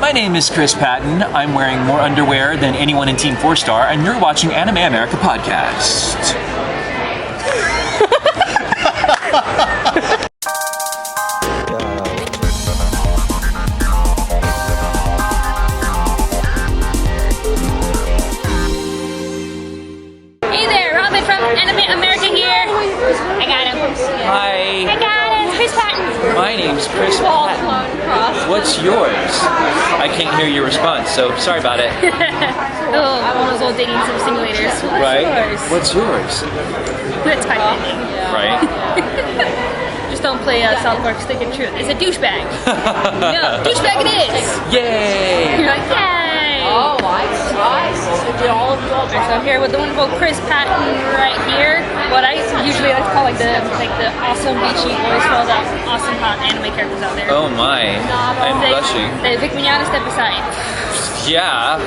My name is Chris Patton. I'm wearing more underwear than anyone in Team 4 Star, and you're watching Anime America Podcast. Hey there, Robin from Anime America here. I got him. Hi. I got him. Chris Patton. My name's Chris Patton. What's yours? I can't hear your response, so sorry about it. Oh, one of those old dating sim simulators. What's yours? That's typing. Right? Just don't play South Park Stick of Truth. It's a douchebag. No, douchebag it is. Yay! You're like, yay! Oh, nice. So did all of you all So I'm here with the wonderful Chris Patton right here. What I usually like to call like the awesome beachy voice for all the awesome hot anime characters out there. Oh my, I'm blushing. They pick me out and step aside. Yeah.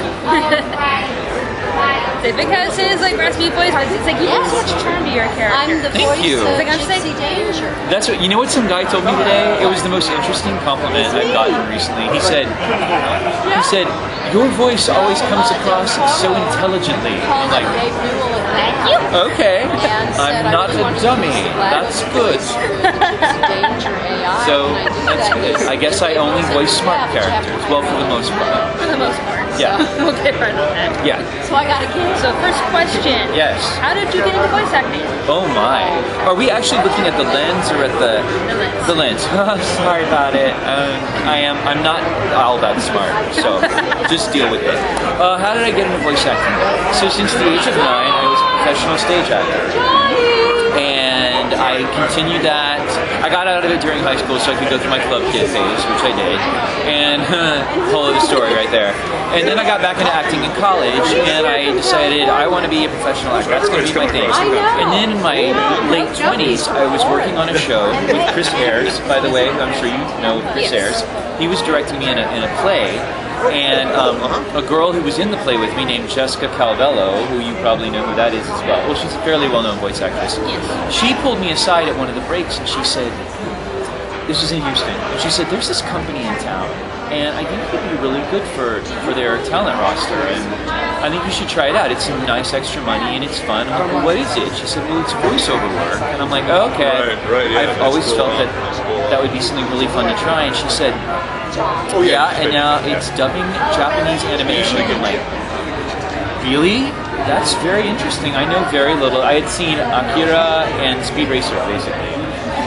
They because his like raspy voice, it's like you bring so much charm to your character. I'm the Thank voice you. of Like I'm saying- Gypsy Danger. That's what, you know what some guy told me today? It was the most interesting compliment I've gotten recently. He said, your voice always comes across so intelligently. I'm like, Dave Newell and Thank you. okay, And said I'm not a dummy. That's good. Gypsy Danger AI. So, that's good. I guess I only voice smart characters. Well, for the most part. For the most part. Yeah. We'll get right on that. Yeah. So I got a kid. So first question. Yes. How did you get into voice acting? Oh my. Are we actually looking at the lens or at the... The The lens. lens. Sorry about it. I'm not all that smart, so just deal with it. How did I get into voice acting? So since the age of 9, I was a professional stage actor. And I continued that. I got out of it during high school so I could go through my club kid phase, which I did. And follow the story right there. And then I got back into acting in college, and I decided I want to be a professional actor. That's going to be my thing. And then in my late 20s, I was working on a show with Chris Ayres, by the way. I'm sure you know Chris Ayres. He was directing me in a play. And a girl who was in the play with me named Jessica Calvello, who you probably know who that is as well. Well, she's a fairly well-known voice actress. She pulled me aside at one of the breaks and she said, this is in Houston, and she said, there's this company in town, and I think you'd be really good for their talent roster, and I think you should try it out. It's some nice extra money and it's fun. I'm like, well, what is it? She said, well, it's voiceover work. And I'm like, oh, okay. Right, yeah, I've always felt that would be something really fun to try. And she said, yeah, and now it's dubbing Japanese animation. I'm like, really? That's very interesting. I know very little. I had seen Akira and Speed Racer, basically.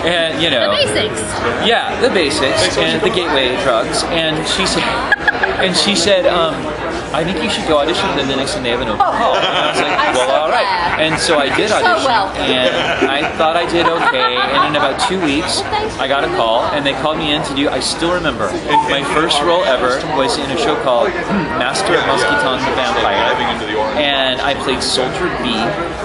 And, you know. The basics. Yeah, the basics and the gateway drugs. And she said, I think you should go audition for the next time they have an open call. And I was like, I'm well, so all right. glad. And so I did audition, and I thought I did okay. And in about 2 weeks, I got a call, and they called me in to do. I still remember my first role ever was in a show called Master of Musketon the Vampire, and I played Soldier B,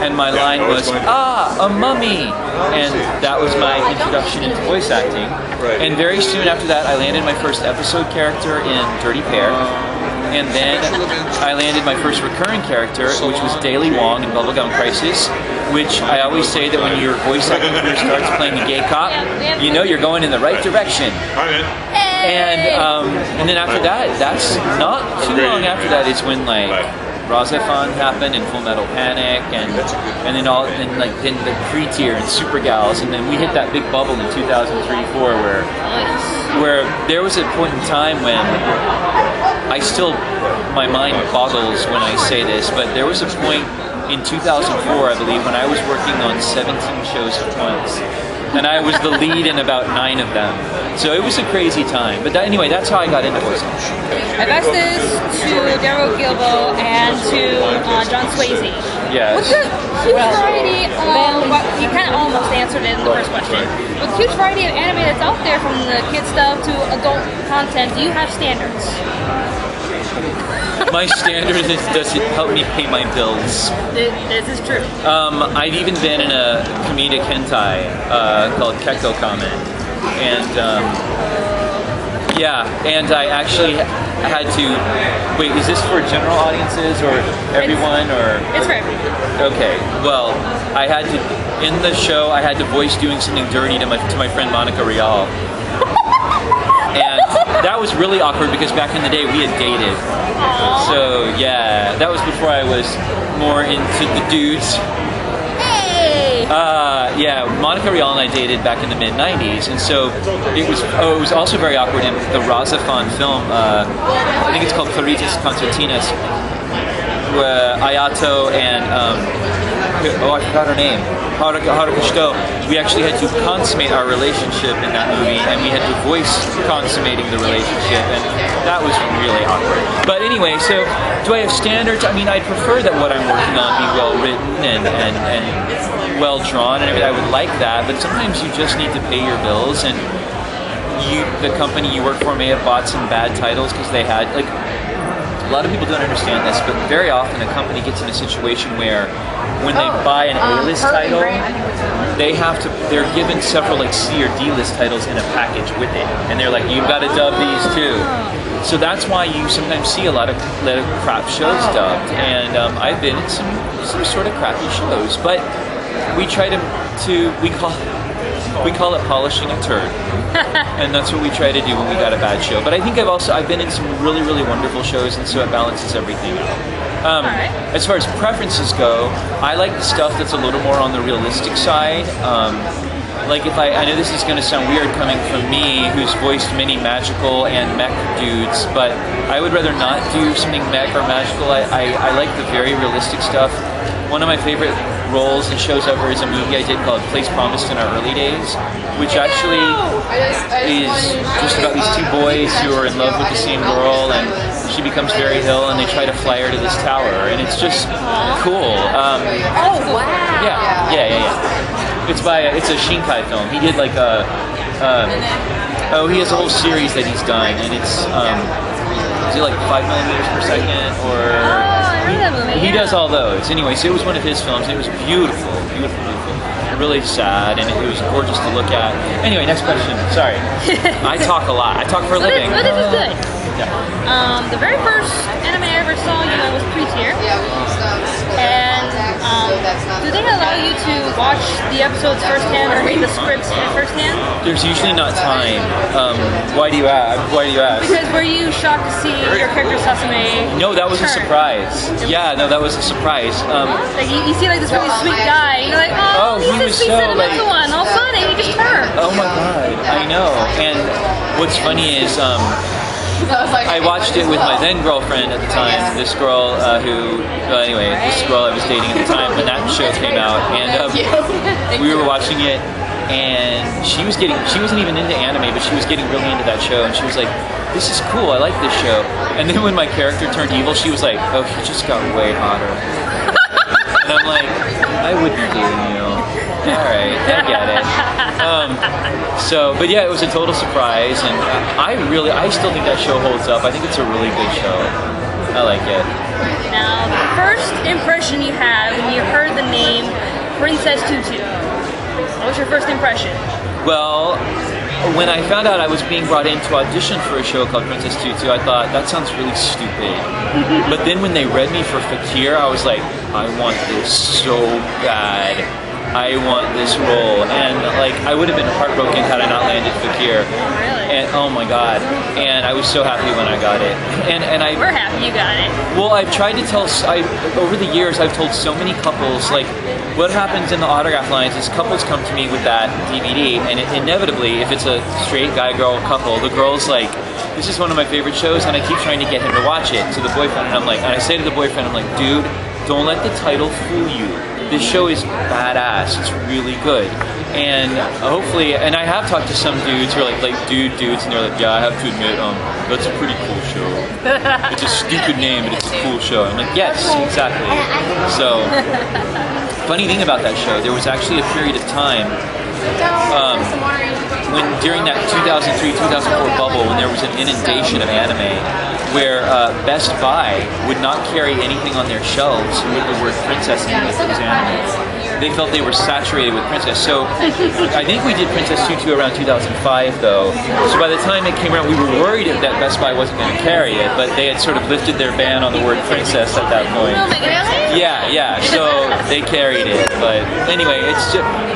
and my line was a mummy, and that was my introduction into voice acting. And very soon after that, I landed my first episode character in Dirty Pair. And then I landed my first recurring character, which was Daily Wong in Bubblegum Crisis, which I always say that when your voice acting career starts playing a gay cop, you know you're going in the right direction. And then after that, that's not too long after that is when like Razafon happened and Fullmetal Panic and then the Pretear and Super Gals, and then we hit that big bubble in 2003-04 where there was a point in time when my mind boggles when I say this, but there was a point in 2004, I believe, when I was working on 17 shows at once, and I was the lead in about 9 of them. So it was a crazy time. But anyway, that's how I got into voice acting. I've asked this to Daryl Gilbo and to John Swayze. Yes. What's the huge variety of, you kind of almost answered it in the first question. With the huge variety of anime that's out there, from the kid stuff to adult content, do you have standards? My standard is, does it help me pay my bills? This is true. I've even been in a comedic hentai called Kekko Kamen. And and I actually had to, wait, is this for general audiences or everyone or? It's for everyone. Okay, well, I had to, in the show, I had to voice doing something dirty to my friend Monica Rial. And that was really awkward because back in the day we had dated. So yeah, that was before I was more into the dudes. Hey! Yeah, Monica Rial and I dated back in the mid '90s, and so it was also very awkward in the Razafan film. I think it's called Claritas Concertinas, where Ayato and I forgot her name, Haruka Shito. We actually had to consummate our relationship in that movie, and we had to voice consummating the relationship, and that was really awkward. But anyway, so do I have standards? I mean, I'd prefer that what I'm working on be well written and well drawn and everything. I would like that, but sometimes you just need to pay your bills, and the company you work for may have bought some bad titles because they had like. A lot of people don't understand this, but very often a company gets in a situation where when they buy an A-list title, they're given several like C or D-list titles in a package with it, and they're like, you've got to dub these too. So that's why you sometimes see a lot of crap shows dubbed, and I've been in some sort of crappy shows, but we try we call it polishing a turd. And that's what we try to do when we got a bad show. But I think I've been in some really, really wonderful shows, and so it balances everything out. As far as preferences go, I like the stuff that's a little more on the realistic side. Like I know this is going to sound weird coming from me, who's voiced many magical and mech dudes, but I would rather not do something mech or magical. I like the very realistic stuff. One of my favorite roles and shows ever is a movie I did called Place Promised in Our Early Days, which actually is just about these two boys who are in love with the same girl, and she becomes very ill, and they try to fly her to this tower, and it's just cool. Oh wow! Yeah. It's a Shinkai film. He did like he has a whole series that he's done, and it's is it like 5 millimeters per second or? He does all those. Anyway, so it was one of his films, and it was beautiful. Really sad, and it was gorgeous to look at. Anyway, next question. Sorry. I talk a lot. I talk for a living. This is good. Yeah. The very first anime I ever saw was Pretear. And do they allow you to watch the episodes firsthand or read the scripts firsthand? There's usually not time. Why do you ask? Because were you shocked to see your character Sasame? No, that was a surprise. Yeah, no, that was a surprise. Like you see like this really sweet guy, and you're like, oh, he's this sweet sentimental one. All of a sudden, he just turned. Oh my god, I know. And what's funny is I watched it with my then girlfriend at the time. This girl this girl I was dating at the time when that show came out, and we were watching it. And she wasn't even into anime, but she was getting really into that show, and she was like, this is cool, I like this show. And then when my character turned evil, she was like, oh, he just got way hotter. And I'm like, I would be dating you. Alright, I get it. But yeah, it was a total surprise, and I still think that show holds up. I think it's a really good show. I like it. Now, the first impression you have when you heard the name Princess Tutu. What was your first impression? Well, when I found out I was being brought in to audition for a show called Princess Tutu, I thought, that sounds really stupid. But then when they read me for Fakir, I was like, I want this so bad. I want this role. And like, I would have been heartbroken had I not landed Fakir. Really? And oh my god. And I was so happy when I got it. We're happy you got it. Well, I've tried to tell, over the years, I've told so many couples, like, what happens in the autograph lines is couples come to me with that DVD, and inevitably, if it's a straight guy-girl couple, the girl's like, this is one of my favorite shows, and I keep trying to get him to watch it, to the boyfriend, and I say to the boyfriend, I'm like, dude, don't let the title fool you. This show is badass. It's really good. And hopefully, and I have talked to some dudes who are like dudes, and they're like, yeah, I have to admit, that's a pretty cool show. It's a stupid name, but it's a cool show. I'm like, yes, exactly. So, funny thing about that show, there was actually a period of time when during that 2003-2004 bubble, when there was an inundation of anime, where Best Buy would not carry anything on their shelves with the word princess in it that was anime. They felt they were saturated with princess. So I think we did Princess Tutu around 2005 though. So by the time it came around, we were worried that Best Buy wasn't going to carry it, but they had sort of lifted their ban on the word princess at that point. Yeah, so they carried it. But anyway,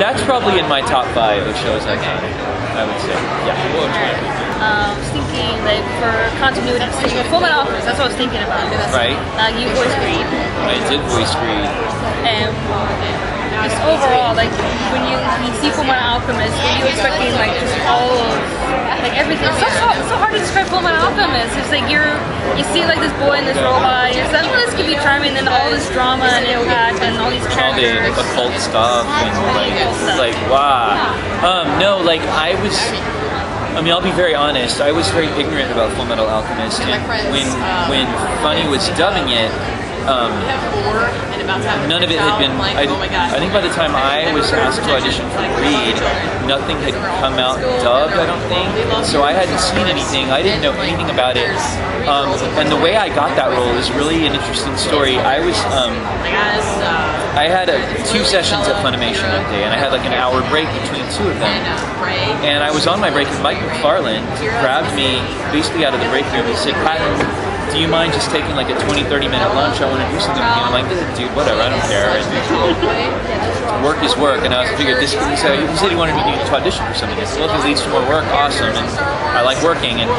that's probably in my top 5 of shows I've done, I would say. Yeah. was thinking like for continuity, for Fullmetal Alchemist, that's what I was thinking about. Right. You voiced Greed, I did voice Greed. and just overall, like when you see Fullmetal Alchemist, were you expecting like just all of like everything? It's so hard to describe Fullmetal Alchemist. It's like you see like this boy and this robot, and you're like, well, this could be charming, and then all this drama and impact and all these All the characters. occult stuff and like wow. No, like I mean, I'll be very honest. I was very ignorant about Fullmetal Alchemist, and when Funny was dubbing it, none of it had been. I think by the time I was asked to audition for Greed, nothing had come out dubbed. I don't think, so I hadn't seen anything. I didn't know anything about it, and the way I got that role is really an interesting story. I had 2 sessions at Funimation one day, and I had like an hour break between 2 of them. And I was on my break, and Mike McFarland grabbed me basically out of the break room. He said, "Patton, do you mind just taking like a 20-30 minute lunch? I want to do something with you." I'm like, "Dude, whatever, I don't care." And work is work, and I figured this. He said he wanted me to audition for something. I said, "Well, if it leads to more work, awesome." And I like working. And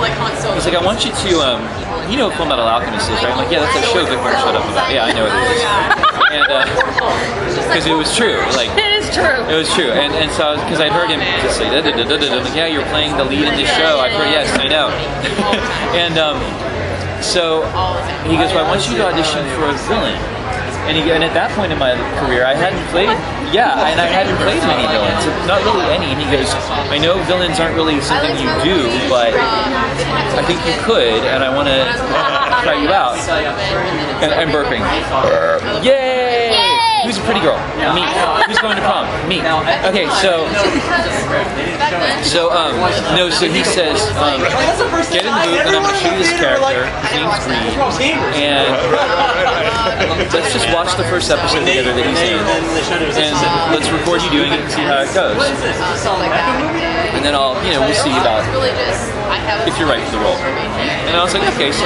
he's like, "I want you to, you know what Fullmetal Alchemist is, right?" I'm like, "Yeah, that's a show Victor shut up about." "Yeah, I know it is." And because it was true, like It is true. it was true, and so because I'd heard him just say, I'm like, "Yeah, you're playing the lead in this show." I've heard, yes, I know. And so he goes, "Well, I want you to audition for a villain." And at that point in my career, I hadn't played many villains, not really any. And he goes, "I know villains aren't really something you do, but I think you could, and I want to try you out." And I'm burping. Yay! Who's a pretty girl? Me. Who's going to prom? Me. Okay, so he says, "Get in the booth, and I'm going to show you this character. His name's Greed, and let's just watch the first episode together that he's in, and let's record you doing it and see how it goes. And then we'll see about if you're right for the role." And I was like, okay, so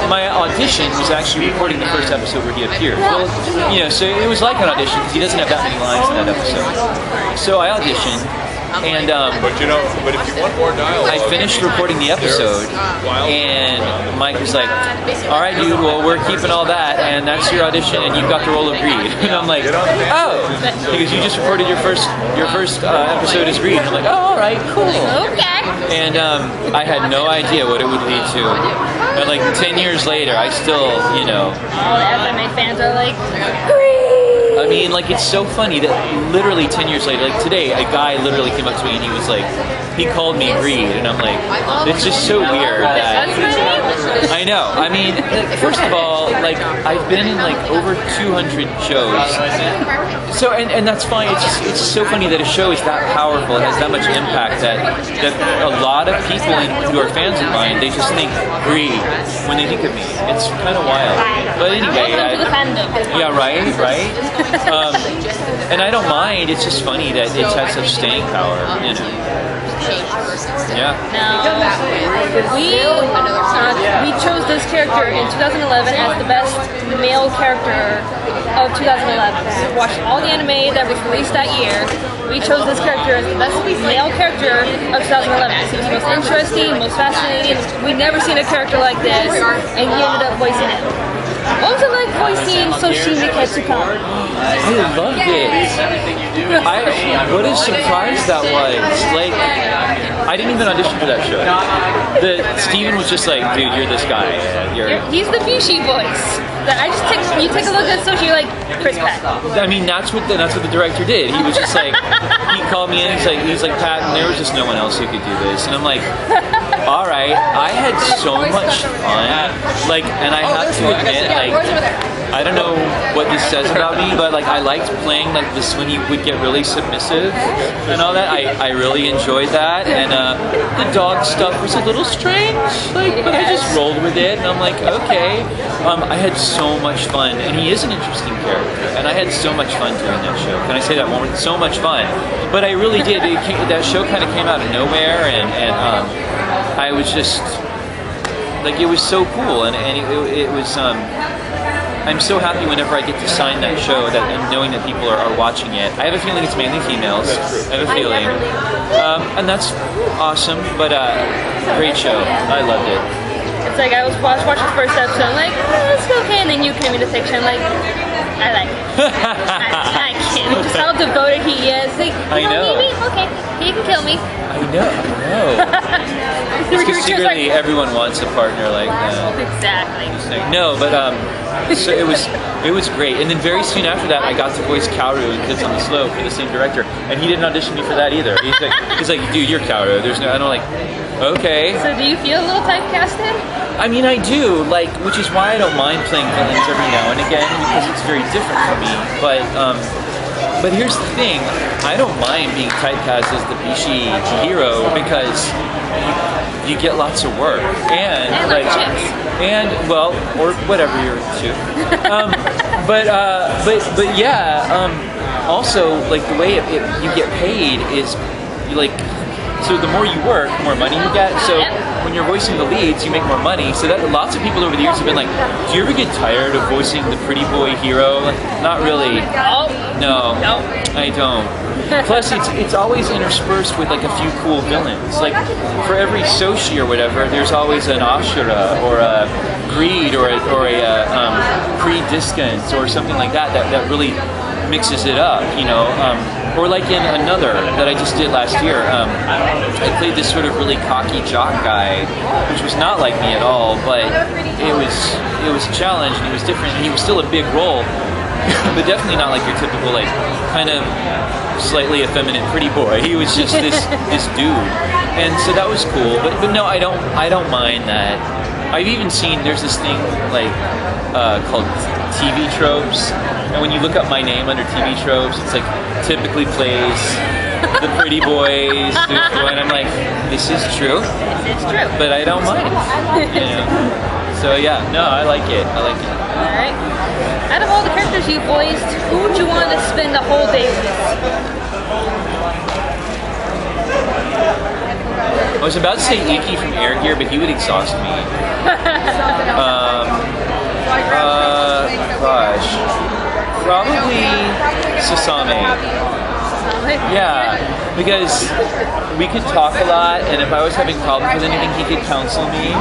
my audition was actually recording the first episode where he appeared. Well, so it was like an audition because he doesn't have that many lines in that episode. So I auditioned, and but if you want more dialogue, I finished recording the episode, and Mike was like, "All right, dude, well, we're keeping all that, and that's your audition, and you've got the role of Greed." And I'm like, "Oh," because you just recorded your first episode as Greed. And I'm like, "Oh, all right, cool." Okay. And I had no idea what it would lead to. But like 10 years later, I still, All the FMA fans are like, Greed! I mean, like, it's so funny that literally 10 years later, like today, a guy literally came up to me and he was like, he called me Greed, and I'm like, it's just so weird that, I know, I mean, first of all, like, I've been in like over 200 shows, so, and that's fine, it's so funny that a show is that powerful, it has that much impact that a lot of people who are fans of mine, they just think Greed when they think of me. It's kind of wild. But anyway, Welcome to the fandom. yeah, right? And I don't mind. It's just funny that it's had such staying power, Yeah. Now, we chose this character in 2011 as the best male character of 2011. We watched all the anime that was released that year. We chose this character as the best male character of 2011. He was most interesting, most fascinating. We'd never seen a character like this, and he ended up voicing it. What was it like voicing Soushi Miketsukami? I loved it. What a surprise that was. Like, I didn't even audition for that show. Steven was just like, "Dude, you're this guy. He's the Bishi voice. You take a look at Soushi, you're like, Chris Patton." I mean, that's what the director did. He was just like, he called me in. He's like, "Patton, there was just no one else who could do this." And I'm like, all right. I had so much fun. Like, and I have to admit, like, I don't know what this says about me, but like, I liked playing like this when he would get really submissive and all that. I really enjoyed that, and the dog stuff was a little strange, like, but I just rolled with it, and I'm like, okay. I had so much fun, and he is an interesting character, and I had so much fun doing that show. Can I say that one more? So much fun. But I really did. That show kind of came out of nowhere, and I was just like, it was so cool, and it was I'm so happy whenever I get to sign that show that and knowing that people are watching it. I have a feeling it's mainly females. I have a feeling. And that's awesome, but great show. I loved it. It's like I was watching the first episode, I'm like, it's okay, and then you came into the picture, I'm like, I like it. I can't. Just how devoted he is. Like, I know. Maybe? Okay, he can kill me. I know. Because secretly everyone wants a partner like that. Exactly. No, but so it was great. And then very soon after that, I got to voice Kaoru in Kids on the Slope for the same director, and he didn't audition me for that either. He's like, dude, you're Kaoru. There's no. And I'm like, okay. So do you feel a little typecasted? I mean, I do, like, which is why I don't mind playing villains every now and again, because it's very different for me. But here's the thing, I don't mind being typecast as the Bishi hero because you get lots of work and like chips. And well, or whatever you're into. But yeah. Also, like the way you get paid is like. So the more you work, the more money you get. So when you're voicing the leads, you make more money. So that lots of people over the years have been like, do you ever get tired of voicing the pretty boy hero? Like, not really. No, I don't. Plus, it's always interspersed with like a few cool villains. Like for every Soushi or whatever, there's always an Ashura or a Greed or a Pre-Discant or something like that really mixes it up, you know. Or like in another that I just did last year, I played this sort of really cocky jock guy, which was not like me at all, but it was a challenge and it was different and he was still a big role, but definitely not like your typical like kind of slightly effeminate pretty boy. He was just this dude, and so that was cool. But no, I don't mind that. I've even seen there's this thing like called TV tropes. And when you look up my name under TV tropes, it's like typically plays the pretty boys, and I'm like, this is true. It's true. But I don't mind. You know? So yeah, no, I like it. Alright. Out of all the characters you voiced, who would you want to spend the whole day with? I was about to say Iki from Air Gear, but he would exhaust me. Gosh. Probably Sasame. Yeah, because we could talk a lot, and if I was having problems with anything, he could counsel me.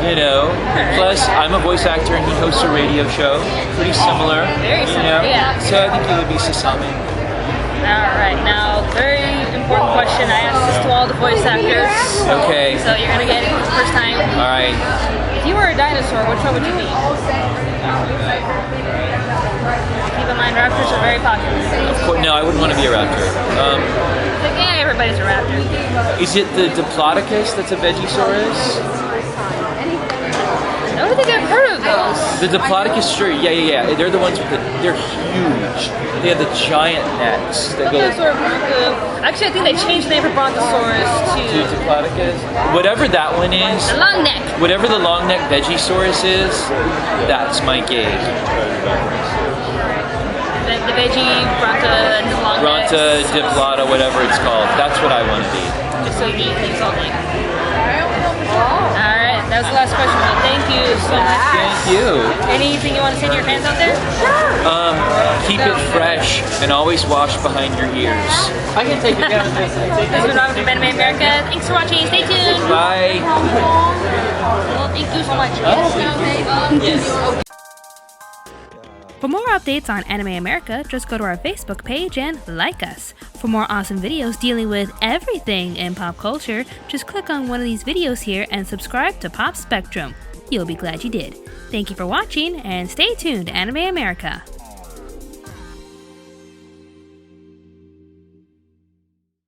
You know. Plus, I'm a voice actor, and he hosts a radio show, pretty similar. Very similar, yeah. So I think it would be Sasame. Alright, now, very important question. I asked this to all the voice actors. Okay. So you're gonna get it for the first time. Alright. If you were a dinosaur, which one would you be? Keep in mind, raptors are very popular. No, I wouldn't want to be a raptor. Yeah, everybody's a raptor. Is it the Diplodocus that's a Vegisaurus? I don't think I've heard of those. The Diplodocus, sure, yeah. They're the ones with they're huge. They have the giant necks that go. Actually, I think they changed the name for Brontosaurus to Diplodocus. Whatever that one is. The long neck. Whatever the long neck Vegisaurus is, that's my gig. The veggie, Bronta, and the long neck. Bronta, Diploda, whatever it's called. That's what I want to be. Just so you eat things all day. Alright, that was the last question. Well, thank you so much. Thank you. Anything you want to say to your fans out there? Keep it fresh and always wash behind your ears. I can take it down. This has been Robin from Anime America. Thanks for watching. Stay tuned. Bye. Well, thank you so much. Yes. For more updates on Anime America, just go to our Facebook page and like us. For more awesome videos dealing with everything in pop culture, just click on one of these videos here and subscribe to Pop Spectrum. You'll be glad you did. Thank you for watching and stay tuned to Anime America.